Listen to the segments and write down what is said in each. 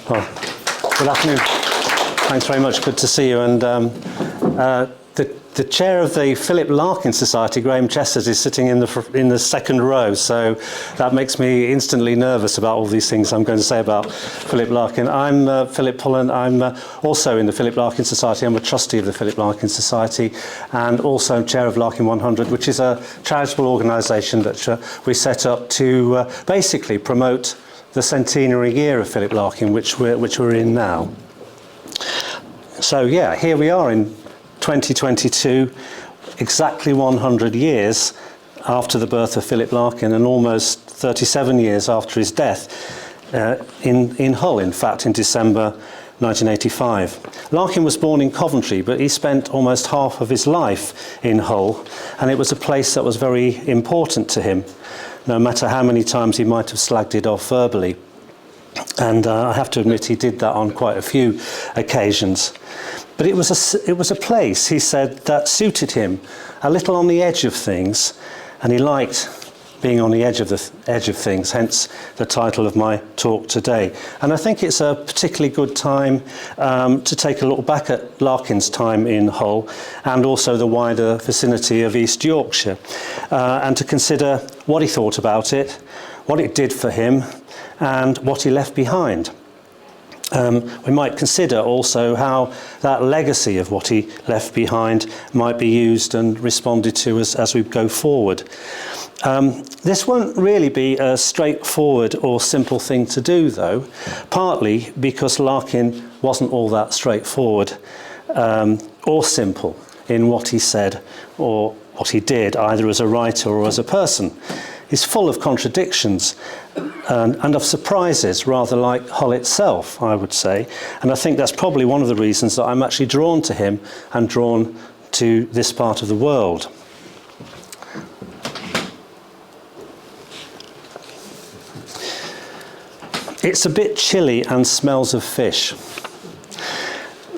Well, good afternoon. Thanks very much. Good to see you. And the chair of the Philip Larkin Society, Graham Chesters, is sitting in the second row. So that makes me instantly nervous about all these things I'm going to say about Philip Larkin. I'm Philip Pullen. I'm also in the Philip Larkin Society. I'm a trustee of the Philip Larkin Society and also chair of Larkin 100, which is a charitable organisation that we set up to basically promote the centenary year of Philip Larkin, which we're in now. So yeah, here we are in 2022, exactly 100 years after the birth of Philip Larkin and almost 37 years after his death in Hull, in fact, in December 1985. Larkin was born in Coventry, but he spent almost half of his life in Hull, and it was a place that was very important to him, no matter how many times he might have slagged it off verbally. And I have to admit he did that on quite a few occasions. But it was a place, he said, that suited him, a little on the edge of things, and he liked being on the edge of things, hence the title of my talk today. And I think it's a particularly good time to take a look back at Larkin's time in Hull and also the wider vicinity of East Yorkshire, and to consider what he thought about it, what it did for him, and what he left behind. We might consider also how that legacy of what he left behind might be used and responded to as we go forward. This won't really be a straightforward or simple thing to do, though, partly because Larkin wasn't all that straightforward or simple in what he said or what he did, either as a writer or as a person. He's full of contradictions and of surprises, rather like Hull itself, I would say. And I think that's probably one of the reasons that I'm actually drawn to him and drawn to this part of the world. It's a bit chilly and smells of fish.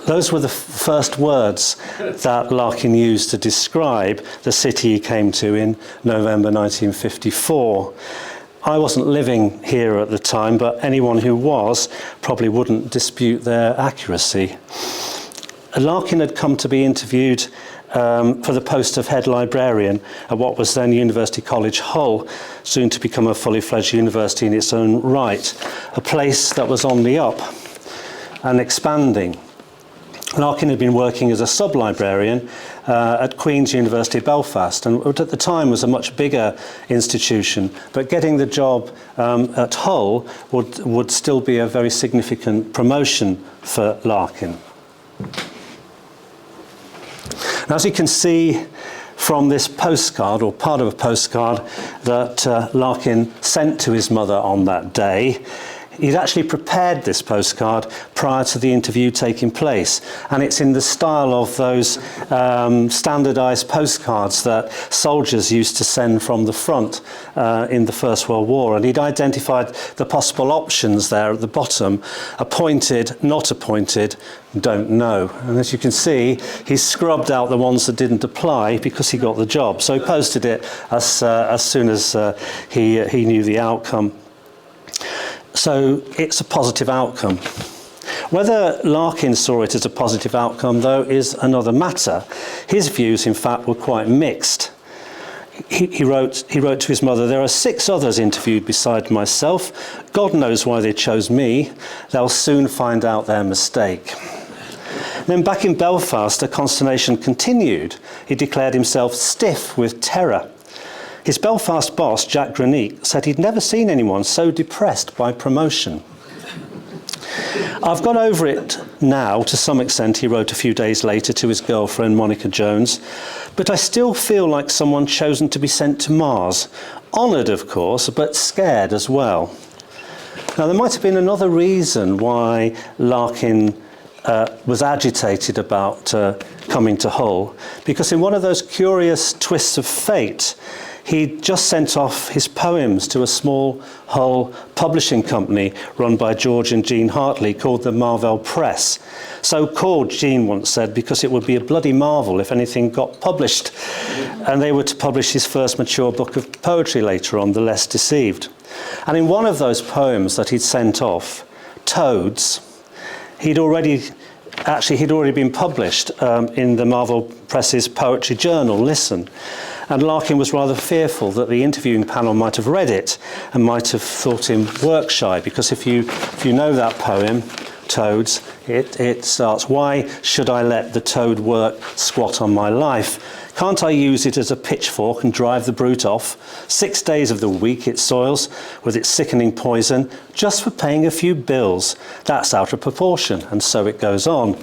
Those were the first words that Larkin used to describe the city he came to in November 1954. I wasn't living here at the time, but anyone who was probably wouldn't dispute their accuracy. Larkin had come to be interviewed for the post of head librarian at what was then University College Hull, soon to become a fully fledged university in its own right, a place that was on the up and expanding. Larkin had been working as a sub-librarian at Queen's University Belfast, and at the time was a much bigger institution, but getting the job at Hull would still be a very significant promotion for Larkin. Now, as you can see from this postcard, or part of a postcard that Larkin sent to his mother on that day, he'd actually prepared this postcard prior to the interview taking place, and it's in the style of those standardised postcards that soldiers used to send from the front in the First World War. And he'd identified the possible options there at the bottom: appointed, not appointed, don't know. And as you can see, he scrubbed out the ones that didn't apply because he got the job. So he posted it as soon as he knew the outcome. So it's a positive outcome. Whether Larkin saw it as a positive outcome, though, is another matter. His views, in fact, were quite mixed. He wrote to his mother, "There are 6 others interviewed beside myself. God knows why they chose me. They'll soon find out their mistake." Then back in Belfast, the consternation continued. He declared himself stiff with terror. His Belfast boss, Jack Granique, said he'd never seen anyone so depressed by promotion. "I've got over it now, to some extent," he wrote a few days later to his girlfriend, Monica Jones, "but I still feel like someone chosen to be sent to Mars. Honoured, of course, but scared as well." Now, there might have been another reason why Larkin was agitated about coming to Hull, because in one of those curious twists of fate, he'd just sent off his poems to a small Hull publishing company run by George and Jean Hartley called the Marvell Press. So called, Jean once said, because it would be a bloody marvel if anything got published. And they were to publish his first mature book of poetry later on, The Less Deceived. And in one of those poems that he'd sent off, Toads, he'd already been published in the Marvel Press's poetry journal, Listen. And Larkin was rather fearful that the interviewing panel might have read it and might have thought him work shy, because if you know that poem, Toads, it starts, "Why should I let the toad work squat on my life? Can't I use it as a pitchfork and drive the brute off? 6 days of the week it soils with its sickening poison just for paying a few bills. That's out of proportion," and so it goes on.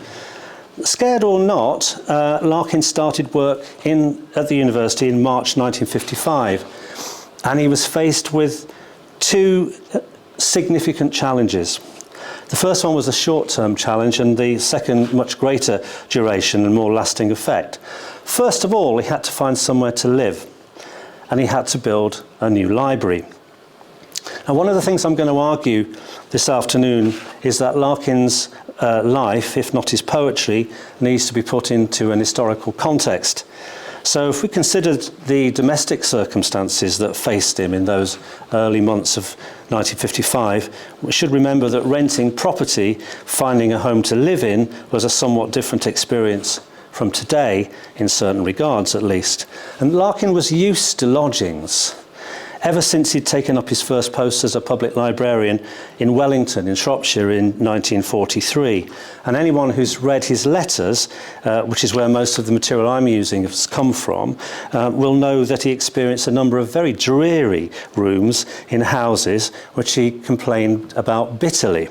Scared or not, Larkin started work at the university in March 1955, and he was faced with two significant challenges. The first one was a short-term challenge, and the second much greater duration and more lasting effect. First of all, he had to find somewhere to live, and he had to build a new library. And one of the things I'm going to argue this afternoon is that Larkin's life, if not his poetry, needs to be put into an historical context. So if we considered the domestic circumstances that faced him in those early months of 1955, we should remember that renting property, finding a home to live in, was a somewhat different experience from today, in certain regards at least. And Larkin was used to lodgings ever since he'd taken up his first post as a public librarian in Wellington in Shropshire in 1943. And anyone who's read his letters, which is where most of the material I'm using has come from, will know that he experienced a number of very dreary rooms in houses which he complained about bitterly.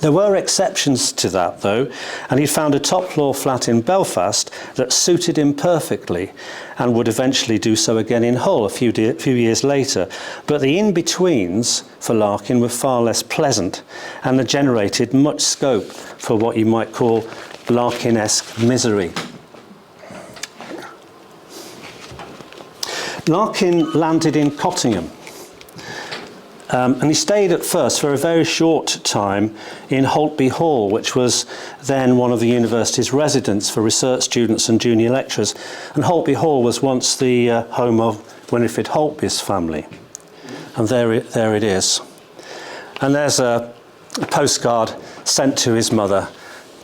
There were exceptions to that, though, and he found a top-floor flat in Belfast that suited him perfectly and would eventually do so again in Hull a few years later. But the in-betweens for Larkin were far less pleasant, and they generated much scope for what you might call Larkin-esque misery. Larkin landed in Cottingham. And he stayed at first for a very short time in Holtby Hall, which was then one of the university's residence for research students and junior lecturers. And Holtby Hall was once the home of Winifred Holtby's family. And there it is. And there's a postcard sent to his mother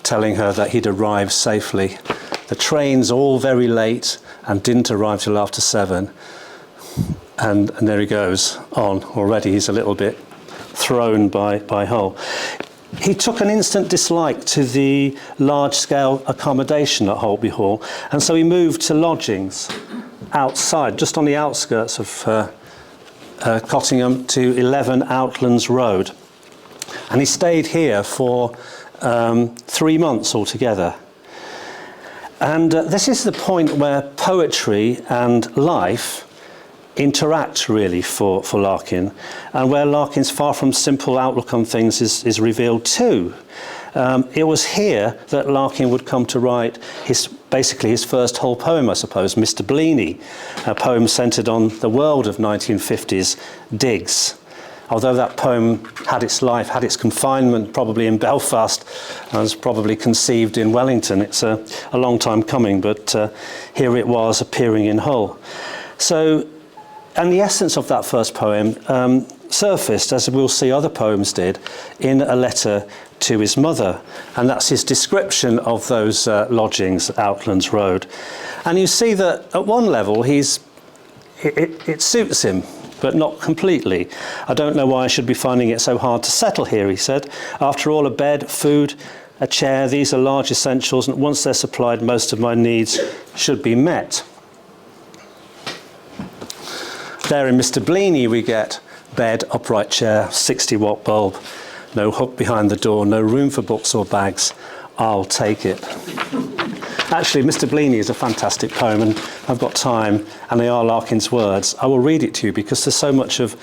telling her that he'd arrived safely. The train's all very late and didn't arrive till after 7. And there he goes on. Already he's a little bit thrown by Hull. He took an instant dislike to the large-scale accommodation at Holtby Hall, and so he moved to lodgings outside, just on the outskirts of Cottingham, to 11 Outlands Road. And he stayed here for 3 months altogether. And this is the point where poetry and life interact really for Larkin, and where Larkin's far from simple outlook on things is revealed too. It was here that Larkin would come to write basically his first whole poem, I suppose, Mr. Bleaney, a poem centred on the world of 1950s digs. Although that poem had its life, had its confinement probably in Belfast, and was probably conceived in Wellington. It's a long time coming, but here it was appearing in Hull. And the essence of that first poem surfaced, as we'll see other poems did, in a letter to his mother. And that's his description of those lodgings at Outlands Road. And you see that at one level, it suits him, but not completely. "I don't know why I should be finding it so hard to settle here," he said. "After all, a bed, food, a chair, these are large essentials, and once they're supplied, most of my needs should be met." There in Mr. Bleaney we get bed, upright chair, 60-watt bulb, no hook behind the door, no room for books or bags. I'll take it. Actually, Mr. Bleaney is a fantastic poem, and I've got time, and they are Larkin's words. I will read it to you because there's so much of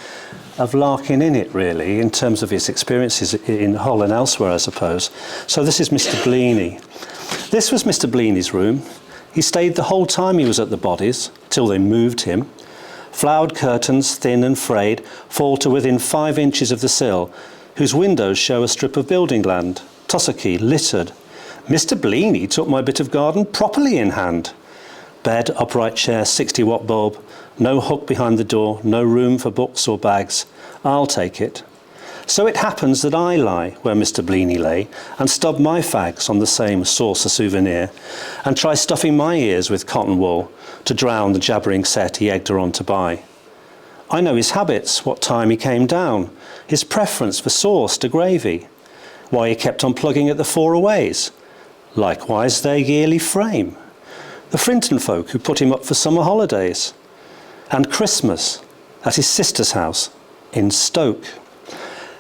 Larkin in it, really, in terms of his experiences in Hull and elsewhere, I suppose. So this is Mr. Bleaney. This was Mr. Bleaney's room. He stayed the whole time he was at the Bodies, till they moved him. Flowered curtains, thin and frayed, fall to within 5 inches of the sill, whose windows show a strip of building land, tussocky, littered. Mr. Bleaney took my bit of garden properly in hand. Bed, upright chair, 60-watt bulb, no hook behind the door, no room for books or bags. I'll take it. So it happens that I lie where Mr. Bleaney lay and stub my fags on the same saucer souvenir and try stuffing my ears with cotton wool to drown the jabbering set he egged her on to buy. I know his habits, what time he came down, his preference for sauce to gravy, why he kept on plugging at the four-aways, likewise their yearly frame, the Frinton folk who put him up for summer holidays, and Christmas at his sister's house in Stoke.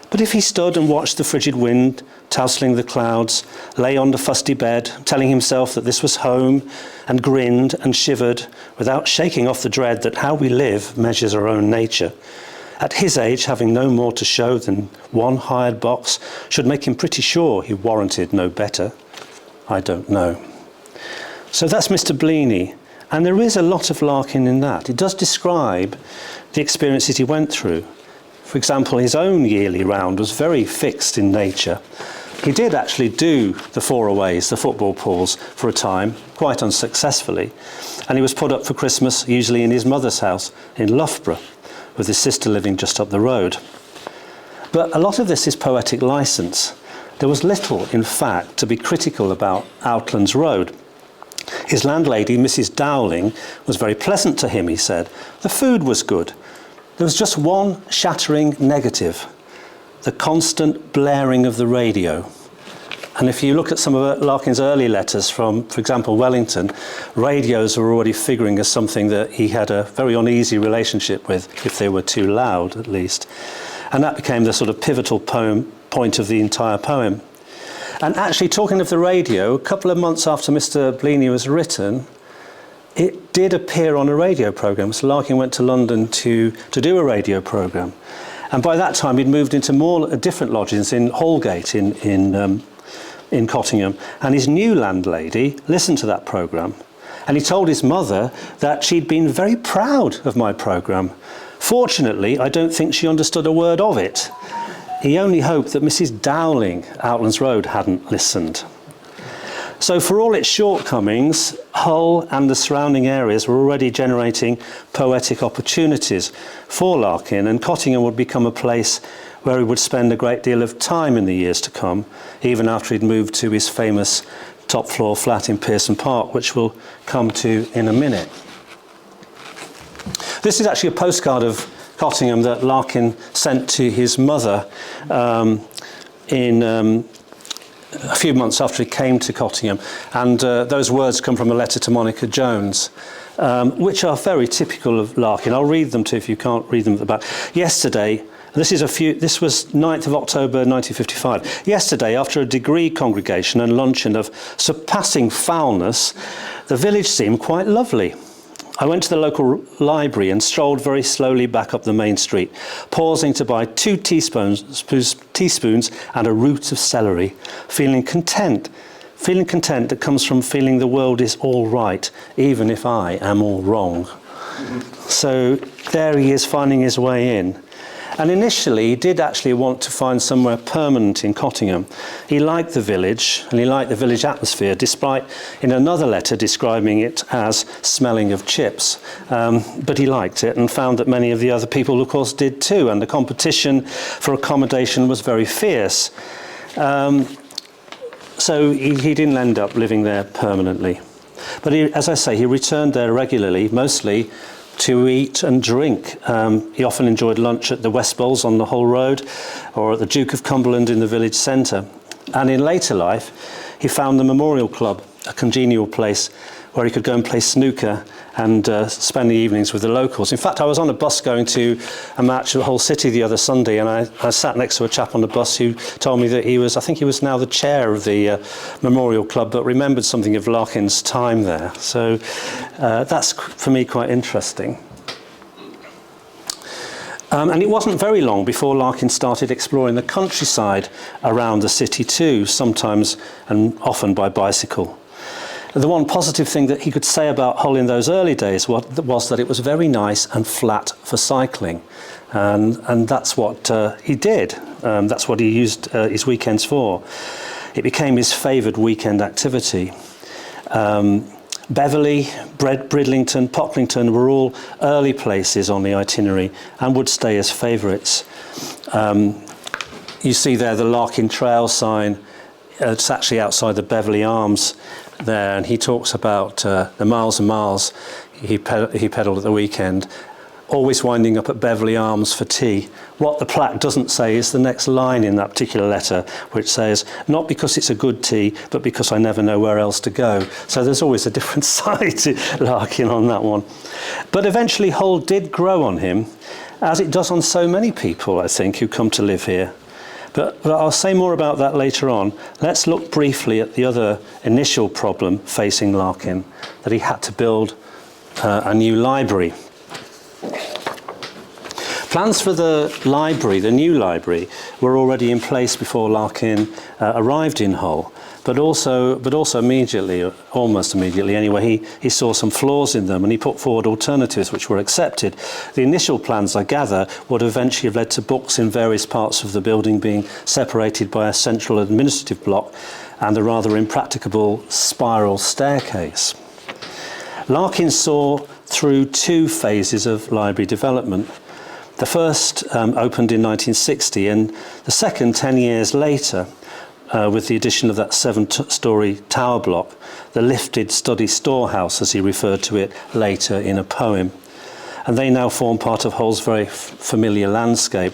But if he stood and watched the frigid wind tousling the clouds, lay on the fusty bed, telling himself that this was home, and grinned and shivered without shaking off the dread that how we live measures our own nature, at his age, having no more to show than one hired box should make him pretty sure he warranted no better. I don't know. So that's Mr. Bleaney, and there is a lot of Larkin in that. It does describe the experiences he went through. For example, his own yearly round was very fixed in nature. He did actually do the four-aways, the football pools, for a time, quite unsuccessfully, and he was put up for Christmas usually in his mother's house in Loughborough, with his sister living just up the road. But a lot of this is poetic license. There was little, in fact, to be critical about Outlands Road. His landlady, Mrs. Dowling, was very pleasant to him, he said. The food was good. There was just one shattering negative, the constant blaring of the radio. And if you look at some of Larkin's early letters from, for example, Wellington, radios were already figuring as something that he had a very uneasy relationship with, if they were too loud, at least. And that became the sort of pivotal point of the entire poem. And actually, talking of the radio, a couple of months after Mr. Bleaney was written, it did appear on a radio programme. So Larkin went to London to do a radio programme. And by that time, he'd moved into more different lodgings in Holgate in Cottingham. And his new landlady listened to that programme. And he told his mother that she'd been very proud of my programme. Fortunately, I don't think she understood a word of it. He only hoped that Mrs. Dowling, Outlands Road, hadn't listened. So for all its shortcomings, Hull and the surrounding areas were already generating poetic opportunities for Larkin, and Cottingham would become a place where he would spend a great deal of time in the years to come, even after he'd moved to his famous top-floor flat in Pearson Park, which we'll come to in a minute. This is actually a postcard of Cottingham that Larkin sent to his mother a few months after he came to Cottingham, and those words come from a letter to Monica Jones, which are very typical of Larkin. I'll read them to you if you can't read them at the back. Yesterday, this was 9th of October 1955. Yesterday, after a degree congregation and luncheon of surpassing foulness, the village seemed quite lovely. I went to the local library and strolled very slowly back up the main street, pausing to buy 2 teaspoons and a root of celery, feeling content that comes from feeling the world is all right, even if I am all wrong. So there he is, finding his way in. And initially, he did actually want to find somewhere permanent in Cottingham. He liked the village, and he liked the village atmosphere, despite in another letter describing it as smelling of chips. But he liked it and found that many of the other people, of course, did too, and the competition for accommodation was very fierce. So he didn't end up living there permanently. But as I say, he returned there regularly, mostly to eat and drink. He often enjoyed lunch at the West Bowls on the Hull Road or at the Duke of Cumberland in the village centre. And in later life, he found the Memorial Club, a congenial place where he could go and play snooker and spend the evenings with the locals. In fact, I was on a bus going to a match at Hull City the other Sunday, and I sat next to a chap on the bus who told me that I think he was now the chair of the Memorial Club, but remembered something of Larkin's time there. So that's, for me, quite interesting. And it wasn't very long before Larkin started exploring the countryside around the city too, sometimes and often by bicycle. The one positive thing that he could say about Hull in those early days was that it was very nice and flat for cycling. And that's what he did. That's what he used his weekends for. It became his favoured weekend activity. Beverley, Bridlington, Poplington were all early places on the itinerary and would stay as favourites. You see there the Larkin Trail sign. It's actually outside the Beverley Arms there, and he talks about the miles and miles he pedalled at the weekend, always winding up at Beverley Arms for tea. What the plaque doesn't say is the next line in that particular letter, which says, not because it's a good tea, but because I never know where else to go. So there's always a different side to Larkin on that one. But eventually Hull did grow on him, as it does on so many people, I think, who come to live here. But I'll say more about that later on. Let's look briefly at the other initial problem facing Larkin, that he had to build a new library. Plans for the library, the new library, were already in place before Larkin arrived in Hull, but also immediately, or almost immediately anyway, he saw some flaws in them and he put forward alternatives which were accepted. The initial plans, I gather, would eventually have led to books in various parts of the building being separated by a central administrative block and a rather impracticable spiral staircase. Larkin saw through two phases of library development. The first opened in 1960 and the second 10 years later, with the addition of that 7-storey tower block, the lifted study storehouse, as he referred to it later in a poem. And they now form part of Hull's very familiar landscape.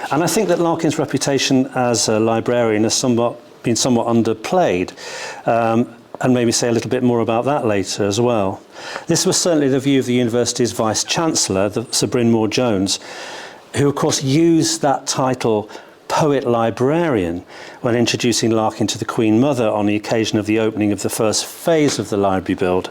And I think that Larkin's reputation as a librarian has been somewhat underplayed, and maybe say a little bit more about that later as well. This was certainly the view of the university's Vice-Chancellor, Sir Bryn Mawr-Jones, who of course used that title Poet Librarian when introducing Larkin to the Queen Mother on the occasion of the opening of the first phase of the library build.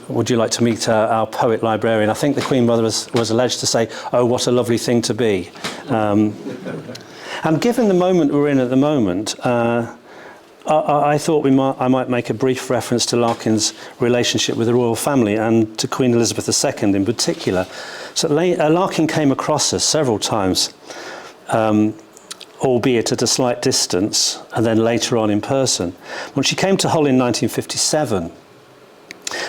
Would you like to meet our Poet Librarian? I think the Queen Mother was alleged to say, oh, what a lovely thing to be. And given the moment we're in at the moment, I thought I might make a brief reference to Larkin's relationship with the royal family and to Queen Elizabeth II in particular. So Larkin came across us several times, albeit at a slight distance, and then later on in person. When she came to Hull in 1957,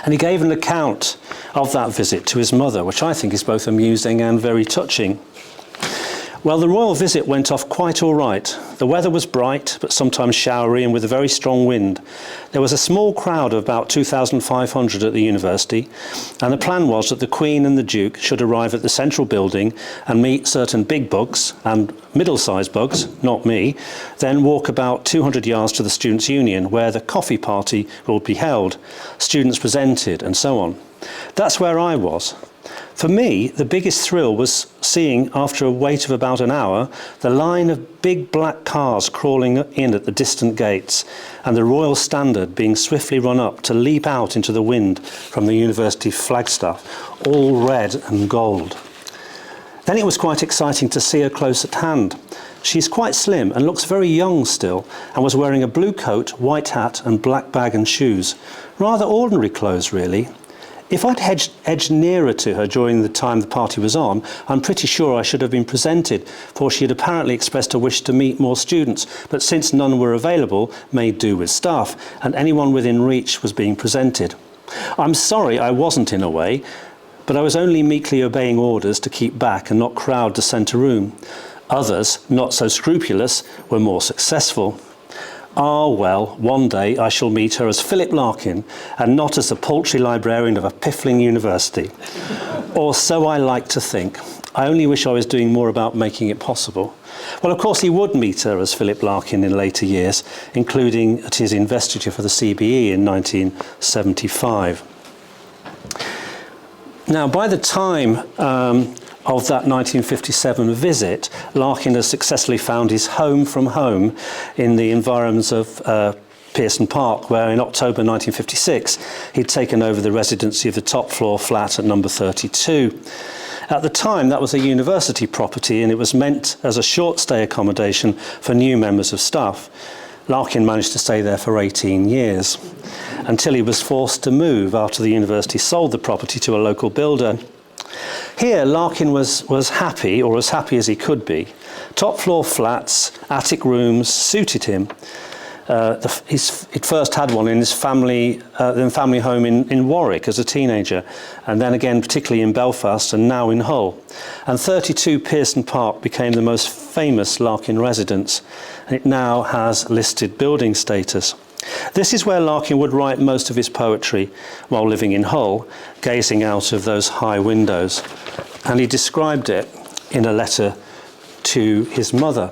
and he gave an account of that visit to his mother, which I think is both amusing and very touching. Well, the royal visit went off quite all right. The weather was bright, but sometimes showery and with a very strong wind. There was a small crowd of about 2,500 at the university, and the plan was that the Queen and the Duke should arrive at the central building and meet certain big bugs and middle-sized bugs, not me, then walk about 200 yards to the Students' Union, where the coffee party would be held, students presented, and so on. That's where I was. For me, the biggest thrill was seeing, after a wait of about an hour, the line of big black cars crawling in at the distant gates and the Royal Standard being swiftly run up to leap out into the wind from the university flagstaff, all red and gold. Then it was quite exciting to see her close at hand. She's quite slim and looks very young still, and was wearing a blue coat, white hat and black bag and shoes. Rather ordinary clothes, really. If I'd edged nearer to her during the time the party was on, I'm pretty sure I should have been presented, for she had apparently expressed a wish to meet more students, but since none were available, made do with staff, and anyone within reach was being presented. I'm sorry I wasn't in a way, but I was only meekly obeying orders to keep back and not crowd the centre room. Others, not so scrupulous, were more successful. Ah, well, one day I shall meet her as Philip Larkin and not as the paltry librarian of a piffling university. Or so I like to think. I only wish I was doing more about making it possible. Well, of course, he would meet her as Philip Larkin in later years, including at his investiture for the CBE in 1975. Now, by the time of that 1957 visit, Larkin has successfully found his home from home in the environs of Pearson Park, where in October 1956 he'd taken over the residency of the top floor flat at number 32. At the time, that was a university property, and it was meant as a short stay accommodation for new members of staff. Larkin managed to stay there for 18 years, until he was forced to move after the university sold the property to a local builder. Here, Larkin was happy, or as happy as he could be. Top floor flats, attic rooms suited him. He'd first had one in his family home in Warwick as a teenager, and then again particularly in Belfast, and now in Hull. And 32 Pearson Park became the most famous Larkin residence, and it now has listed building status. This is where Larkin would write most of his poetry while living in Hull, gazing out of those high windows. And he described it in a letter to his mother,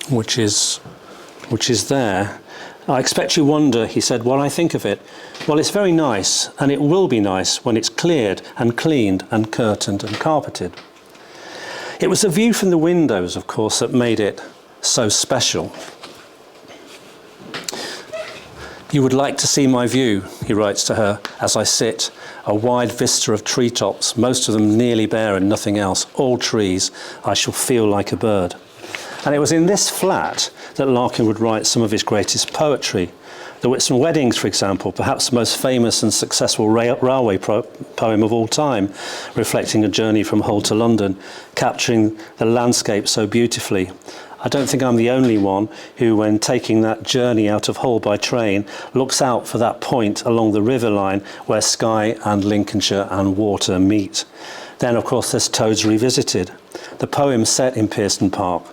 which is there. I expect you wonder, he said, what I think of it. Well, it's very nice, and it will be nice when it's cleared and cleaned and curtained and carpeted. It was the view from the windows, of course, that made it so special. You would like to see my view, he writes to her, as I sit, a wide vista of treetops, most of them nearly bare and nothing else, all trees. I shall feel like a bird. And it was in this flat that Larkin would write some of his greatest poetry. The Whitsun Weddings, for example, perhaps the most famous and successful railway poem of all time, reflecting a journey from Hull to London, capturing the landscape so beautifully. I don't think I'm the only one who, when taking that journey out of Hull by train, looks out for that point along the river line where Skye and Lincolnshire and water meet. Then, of course, there's Toads Revisited, the poem set in Pearson Park.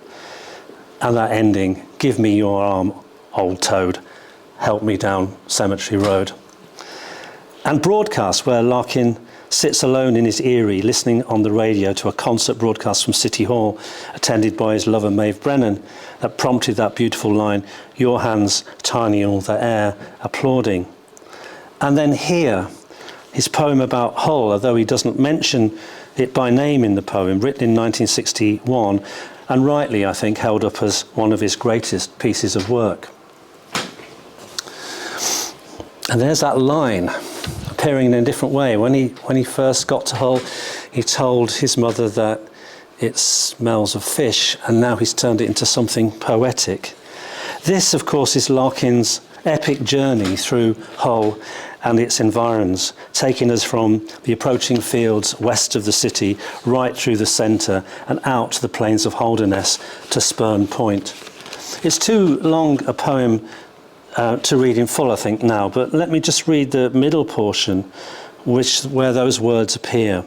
And that ending, give me your arm, old toad, help me down Cemetery Road. And Broadcast, where Larkin sits alone in his eyrie, listening on the radio to a concert broadcast from City Hall, attended by his lover Maeve Brennan, that prompted that beautiful line, your hands tiny in all the air, applauding. And then here, his poem about Hull, although he doesn't mention it by name in the poem, written in 1961, and rightly, I think, held up as one of his greatest pieces of work. And there's that line, appearing in a different way. When he first got to Hull, he told his mother that it smells of fish, and now he's turned it into something poetic. This, of course, is Larkin's epic journey through Hull and its environs, taking us from the approaching fields west of the city, right through the centre and out to the plains of Holderness to Spurn Point. It's too long a poem to read in full, I think, now, but let me just read the middle portion, where those words appear.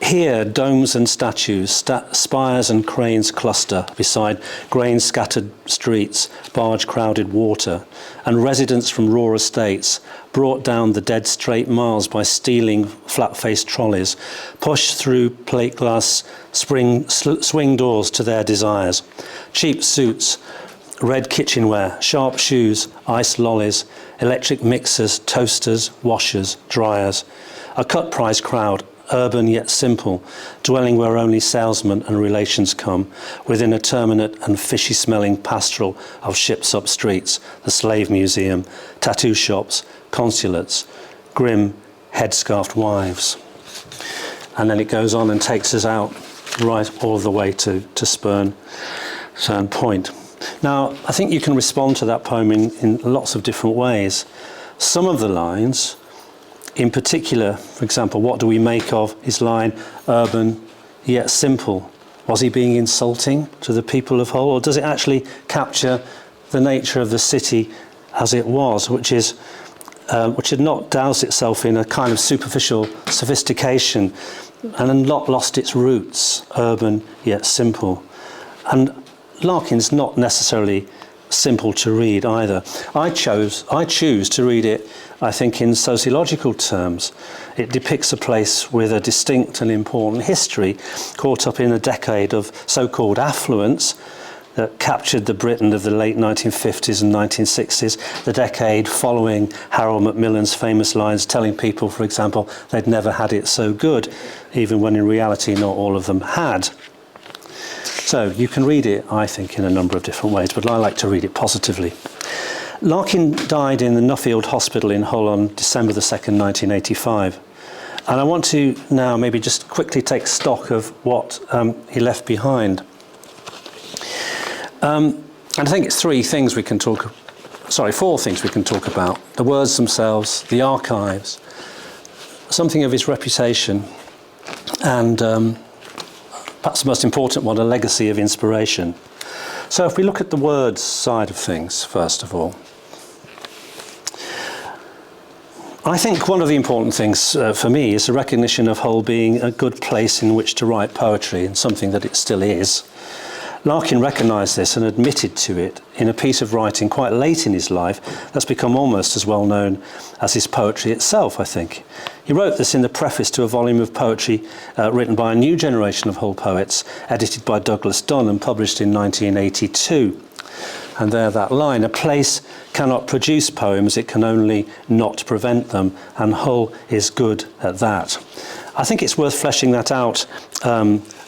Here, domes and statues, spires and cranes cluster beside grain-scattered streets, barge-crowded water, and residents from raw estates, brought down the dead straight miles by stealing flat-faced trolleys, pushed through plate glass swing doors to their desires. Cheap suits, red kitchenware, sharp shoes, iced lollies, electric mixers, toasters, washers, dryers. A cut-price crowd, urban yet simple, dwelling where only salesmen and relations come, within a terminate and fishy-smelling pastoral of ships up streets, the slave museum, tattoo shops, consulates, grim, headscarfed wives. And then it goes on and takes us out right all the way to Spurn Point. Now, I think you can respond to that poem in lots of different ways. Some of the lines, in particular, for example, what do we make of his line, urban yet simple? Was he being insulting to the people of Hull, or does it actually capture the nature of the city as it was, which had not doused itself in a kind of superficial sophistication and not lost its roots, urban yet simple? And Larkin's not necessarily simple to read either. I choose to read it, I think, in sociological terms. It depicts a place with a distinct and important history, caught up in a decade of so-called affluence that captured the Britain of the late 1950s and 1960s, the decade following Harold Macmillan's famous lines telling people, for example, they'd never had it so good, even when in reality not all of them had. So you can read it, I think, in a number of different ways, but I like to read it positively. Larkin died in the Nuffield Hospital in Hull on December the 2nd, 1985. And I want to now maybe just quickly take stock of what he left behind. And I think it's four things we can talk about. The words themselves, the archives, something of his reputation, and perhaps the most important one, a legacy of inspiration. So if we look at the words side of things, first of all, I think one of the important things for me is the recognition of Hull being a good place in which to write poetry, and something that it still is. Larkin recognised this and admitted to it in a piece of writing quite late in his life that's become almost as well known as his poetry itself, I think. He wrote this in the preface to a volume of poetry written by a new generation of Hull poets, edited by Douglas Dunn and published in 1982. And there that line, a place cannot produce poems, it can only not prevent them, and Hull is good at that. I think it's worth fleshing that out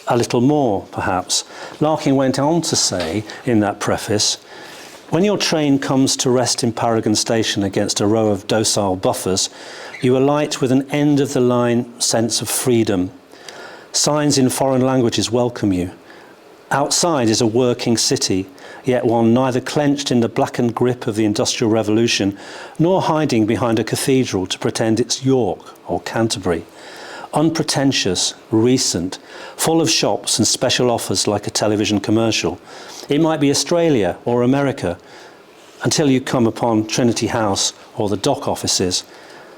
a little more, perhaps. Larkin went on to say in that preface, when your train comes to rest in Paragon Station against a row of docile buffers, you alight with an end-of-the-line sense of freedom. Signs in foreign languages welcome you. Outside is a working city, yet one neither clenched in the blackened grip of the Industrial Revolution, nor hiding behind a cathedral to pretend it's York or Canterbury. Unpretentious, recent, full of shops and special offers like a television commercial. It might be Australia or America, until you come upon Trinity House or the dock offices,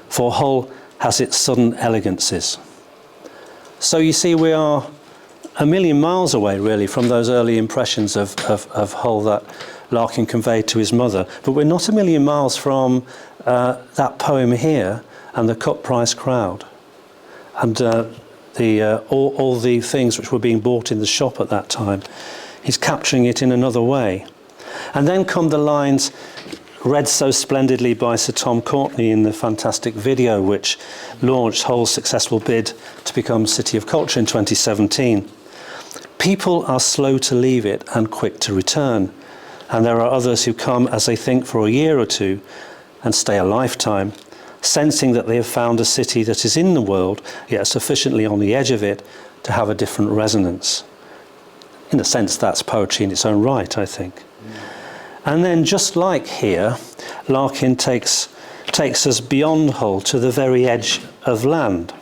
for Hull has its sudden elegances. So you see, we are a million miles away, really, from those early impressions of Hull that Larkin conveyed to his mother, but we're not a million miles from that poem here and the cut price crowd. And all the things which were being bought in the shop at that time. He's capturing it in another way. And then come the lines read so splendidly by Sir Tom Courtenay in the fantastic video which launched Hull's successful bid to become City of Culture in 2017. People are slow to leave it and quick to return. And there are others who come, as they think, for a year or two and stay a lifetime, sensing that they have found a city that is in the world, yet sufficiently on the edge of it to have a different resonance. In a sense, that's poetry in its own right, I think. And then, just like here, Larkin takes us beyond Hull to the very edge of land.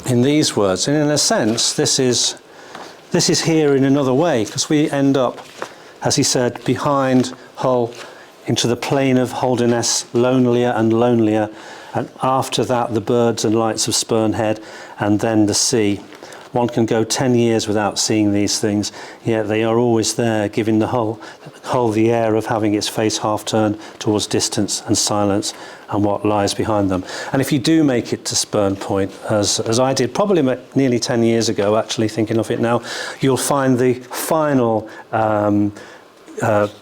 In these words, and in a sense, this is here in another way, because we end up, as he said, behind Hull, into the plain of Holderness, lonelier and lonelier, and after that the birds and lights of Spurn Head, and then the sea. One can go 10 years without seeing these things, yet they are always there, giving the Hull the air of having its face half turned towards distance and silence and what lies behind them. And if you do make it to Spurn Point, as I did probably nearly 10 years ago, actually thinking of it now, you'll find the final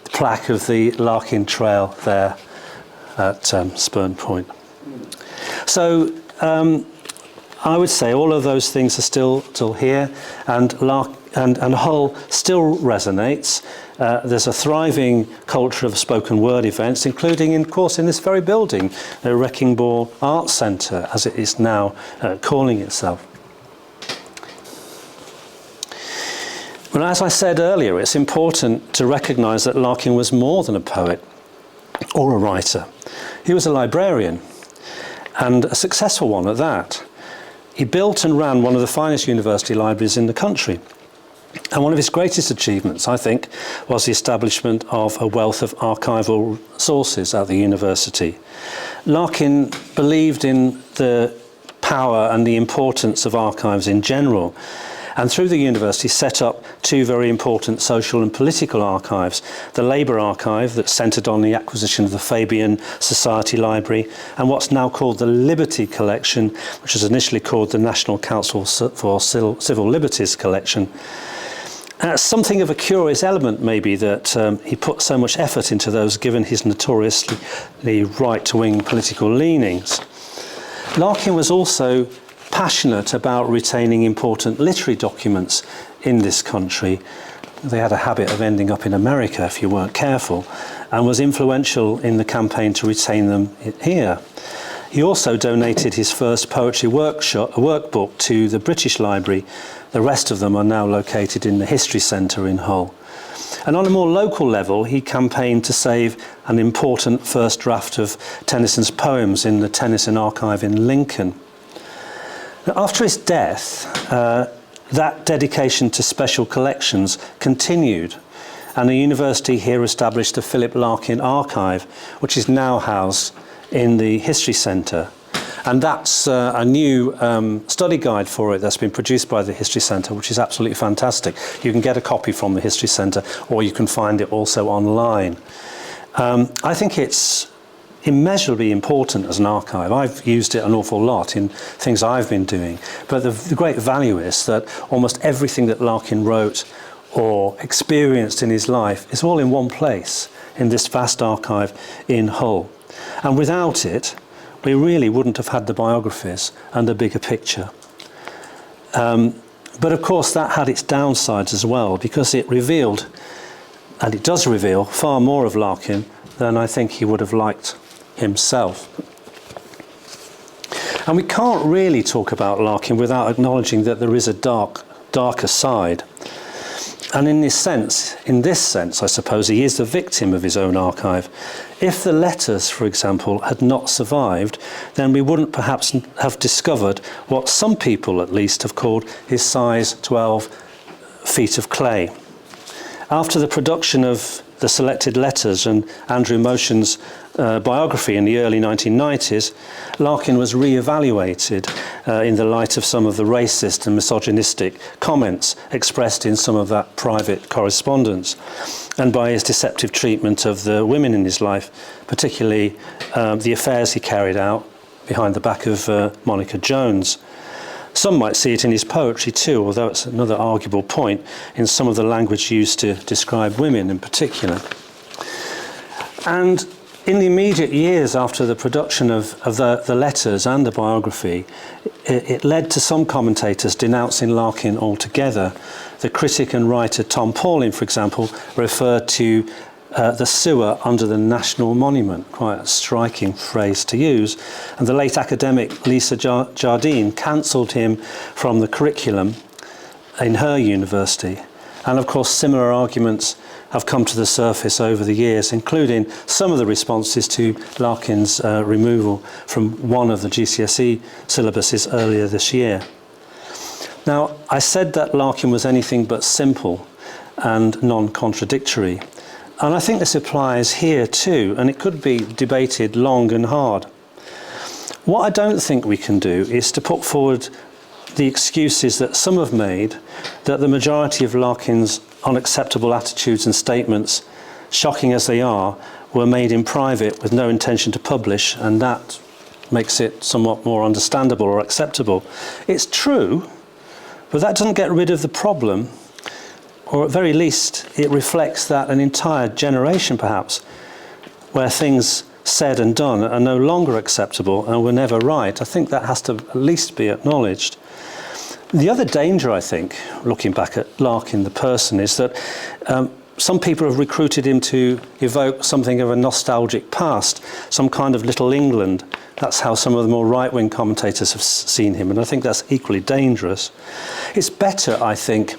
plaque of the Larkin Trail there at Spurn Point. So I would say all of those things are still here, and Hull still resonates. There's a thriving culture of spoken word events, including, of course, in this very building, the Wrecking Ball Arts Centre, as it is now calling itself. Well, as I said earlier, it's important to recognise that Larkin was more than a poet or a writer. He was a librarian, and a successful one at that. He built and ran one of the finest university libraries in the country. And one of his greatest achievements, I think, was the establishment of a wealth of archival sources at the university. Larkin believed in the power and the importance of archives in general, and through the university set up two very important social and political archives: the Labour Archive, that centred on the acquisition of the Fabian Society Library, and what's now called the Liberty Collection, which was initially called the National Council for Civil Liberties Collection. Something of a curious element, maybe, that he put so much effort into those, given his notoriously right-wing political leanings. Larkin was also passionate about retaining important literary documents in this country. They had a habit of ending up in America if you weren't careful, and was influential in the campaign to retain them here. He also donated his first poetry workbook to the British Library. The rest of them are now located in the History Centre in Hull. And on a more local level, he campaigned to save an important first draft of Tennyson's poems in the Tennyson Archive in Lincoln. Now, after his death, that dedication to special collections continued, and the university here established the Philip Larkin Archive, which is now housed in the History Centre. And that's a new study guide for it that's been produced by the History Centre, which is absolutely fantastic. You can get a copy from the History Centre, or you can find it also online. I think it's immeasurably important as an archive. I've used it an awful lot in things I've been doing. But the great value is that almost everything that Larkin wrote or experienced in his life is all in one place in this vast archive in Hull. And without it, we really wouldn't have had the biographies and the bigger picture. But of course that had its downsides as well, because it revealed, and it does reveal, far more of Larkin than I think he would have liked himself. And we can't really talk about Larkin without acknowledging that there is a darker side. And in this sense, I suppose, he is the victim of his own archive. If the letters, for example, had not survived, then we wouldn't perhaps have discovered what some people at least have called his size 12 feet of clay. After the production of the selected letters and Andrew Motion's biography in the early 1990s, Larkin was re-evaluated in the light of some of the racist and misogynistic comments expressed in some of that private correspondence, and by his deceptive treatment of the women in his life, particularly the affairs he carried out behind the back of Monica Jones. Some might see it in his poetry too, although it's another arguable point in some of the language used to describe women in particular. And in the immediate years after the production of the letters and the biography, it led to some commentators denouncing Larkin altogether. The critic and writer Tom Pauling, for example, referred to the sewer under the National Monument, quite a striking phrase to use, and the late academic Lisa Jardine cancelled him from the curriculum in her university. And of course similar arguments have come to the surface over the years, including some of the responses to Larkin's removal from one of the GCSE syllabuses earlier this year. Now, I said that Larkin was anything but simple and non-contradictory. And I think this applies here too, and it could be debated long and hard. What I don't think we can do is to put forward the excuses that some have made, that the majority of Larkin's unacceptable attitudes and statements, shocking as they are, were made in private with no intention to publish, and that makes it somewhat more understandable or acceptable. It's true, but that doesn't get rid of the problem. Or at very least, it reflects that an entire generation, perhaps, where things said and done are no longer acceptable and were never right. I think that has to at least be acknowledged. The other danger, I think, looking back at Larkin the person, is that some people have recruited him to evoke something of a nostalgic past, some kind of Little England. That's how some of the more right-wing commentators have seen him, and I think that's equally dangerous. It's better, I think,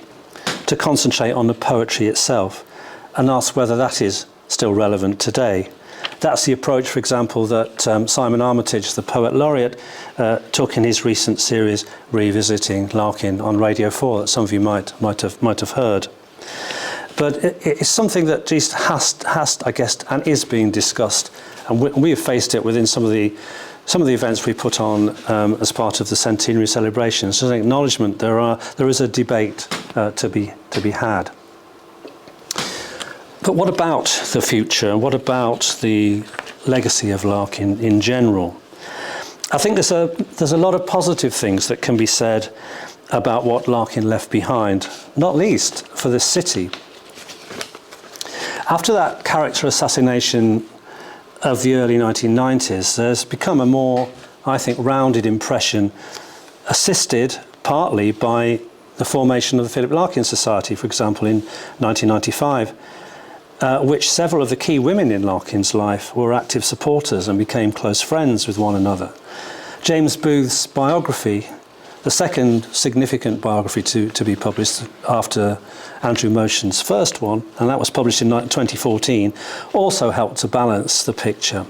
to concentrate on the poetry itself and ask whether that is still relevant today. That's the approach, for example, that Simon Armitage, the poet laureate, took in his recent series Revisiting Larkin on Radio 4 that some of you might have heard. But it's something that just has, I guess, and is being discussed, and we have faced it within some of the events we put on as part of the centenary celebrations. So an acknowledgement there is a debate to be had. But what about the future? What about the legacy of Larkin in general? I think there's a lot of positive things that can be said about what Larkin left behind, not least for the city. After that character assassination of the early 1990s, there's become a more, I think, rounded impression, assisted partly by the formation of the Philip Larkin Society, for example, in 1995, which several of the key women in Larkin's life were active supporters and became close friends with one another. James Booth's biography, the second significant biography to be published after Andrew Motion's first one, and that was published in 2014, also helped to balance the picture.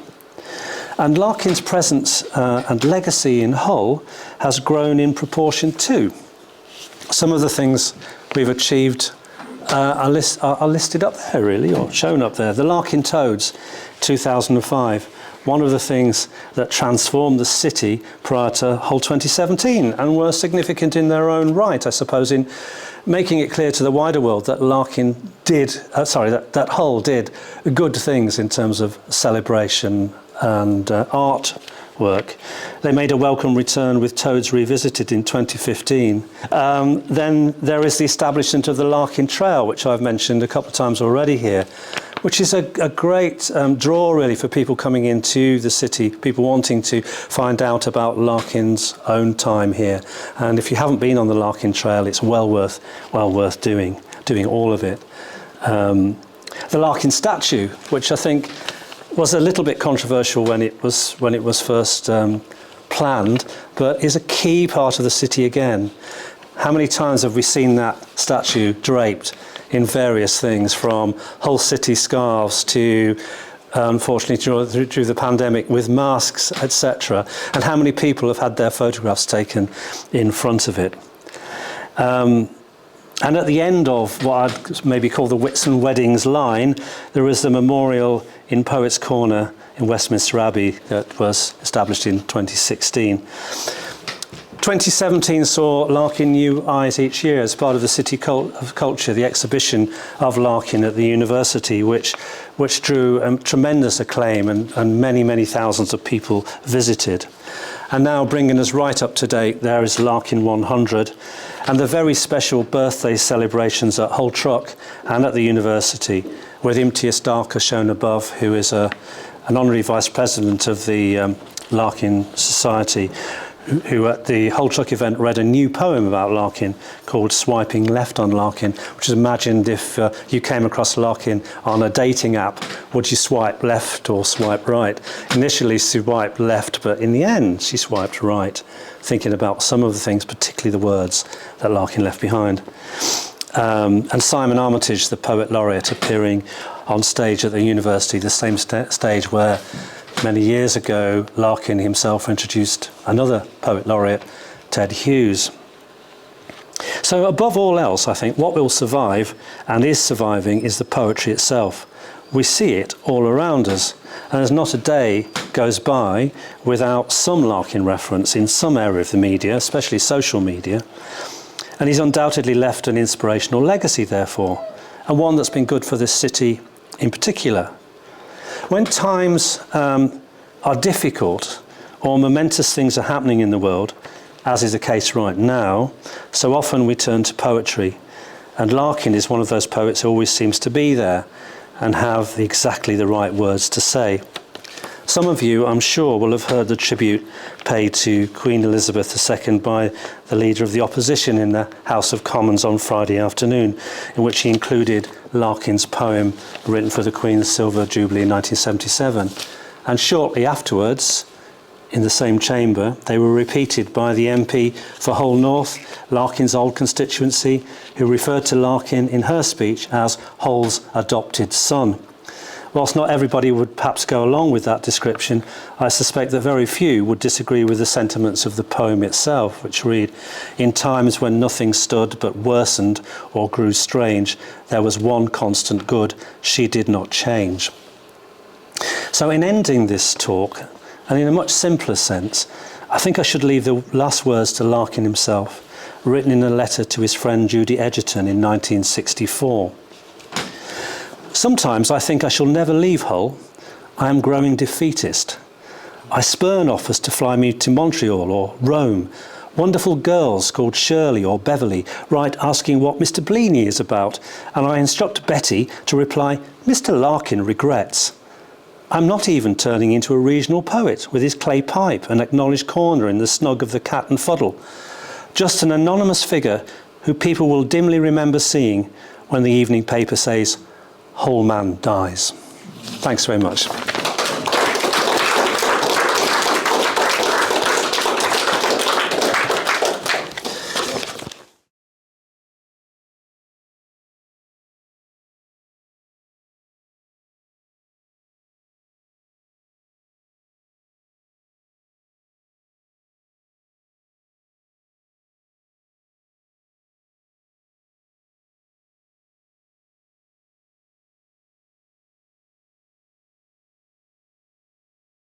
And Larkin's presence and legacy in Hull has grown in proportion too. some of the things we've achieved are listed up there, really, or shown up there. The Larkin Toads, 2005. One of the things that transformed the city prior to Hull 2017 and were significant in their own right, I suppose, in making it clear to the wider world that that Hull did good things in terms of celebration and artwork. They made a welcome return with Toads Revisited in 2015. Then there is the establishment of the Larkin Trail, which I've mentioned a couple of times already here, which is a great draw really for people coming into the city, people wanting to find out about Larkin's own time here. And if you haven't been on the Larkin Trail, it's well worth doing all of it. The Larkin statue, which I think was a little bit controversial when it was first planned, but is a key part of the city again. How many times have we seen that statue draped in various things, from Hull City scarves to, unfortunately, through the pandemic, with masks, etc. And how many people have had their photographs taken in front of it. And at the end of what I'd maybe call the Whitsun Weddings line, there is the memorial in Poets' Corner in Westminster Abbey that was established in 2016. 2017 saw Larkin New Eyes each year as part of the City of Culture, the exhibition of Larkin at the university, which drew tremendous acclaim and many thousands of people visited. And now bringing us right up to date, there is Larkin 100 and the very special birthday celebrations at Hull Truck and at the university, with Imtiaz Darker shown above, who is an honorary vice president of the Larkin Society, who at the Hull Truck event read a new poem about Larkin called Swiping Left on Larkin, which is imagined if you came across Larkin on a dating app, would you swipe left or swipe right? Initially she swiped left, but in the end she swiped right, thinking about some of the things, particularly the words that Larkin left behind. And Simon Armitage, the Poet Laureate, appearing on stage at the university, the same stage where many years ago, Larkin himself introduced another Poet Laureate, Ted Hughes. So above all else, I think, what will survive and is surviving is the poetry itself. We see it all around us, and there's not a day goes by without some Larkin reference in some area of the media, especially social media. And he's undoubtedly left an inspirational legacy, therefore, and one that's been good for this city in particular. When times are difficult or momentous things are happening in the world, as is the case right now, so often we turn to poetry. And Larkin is one of those poets who always seems to be there and have exactly the right words to say. Some of you, I'm sure, will have heard the tribute paid to Queen Elizabeth II by the Leader of the Opposition in the House of Commons on Friday afternoon, in which he included Larkin's poem written for the Queen's Silver Jubilee in 1977. And shortly afterwards, in the same chamber, they were repeated by the MP for Hull North, Larkin's old constituency, who referred to Larkin in her speech as Hull's adopted son. Whilst not everybody would perhaps go along with that description, I suspect that very few would disagree with the sentiments of the poem itself, which read, "In times when nothing stood but worsened or grew strange, there was one constant good, she did not change." So in ending this talk, and in a much simpler sense, I think I should leave the last words to Larkin himself, written in a letter to his friend Judy Edgerton in 1964. "Sometimes I think I shall never leave Hull. I am growing defeatist. I spurn offers to fly me to Montreal or Rome. Wonderful girls called Shirley or Beverly write asking what Mr. Bleaney is about, and I instruct Betty to reply, 'Mr. Larkin regrets.' I'm not even turning into a regional poet with his clay pipe and acknowledged corner in the snug of the Cat and Fuddle. Just an anonymous figure who people will dimly remember seeing when the evening paper says, 'Hull man dies.'" Thanks very much.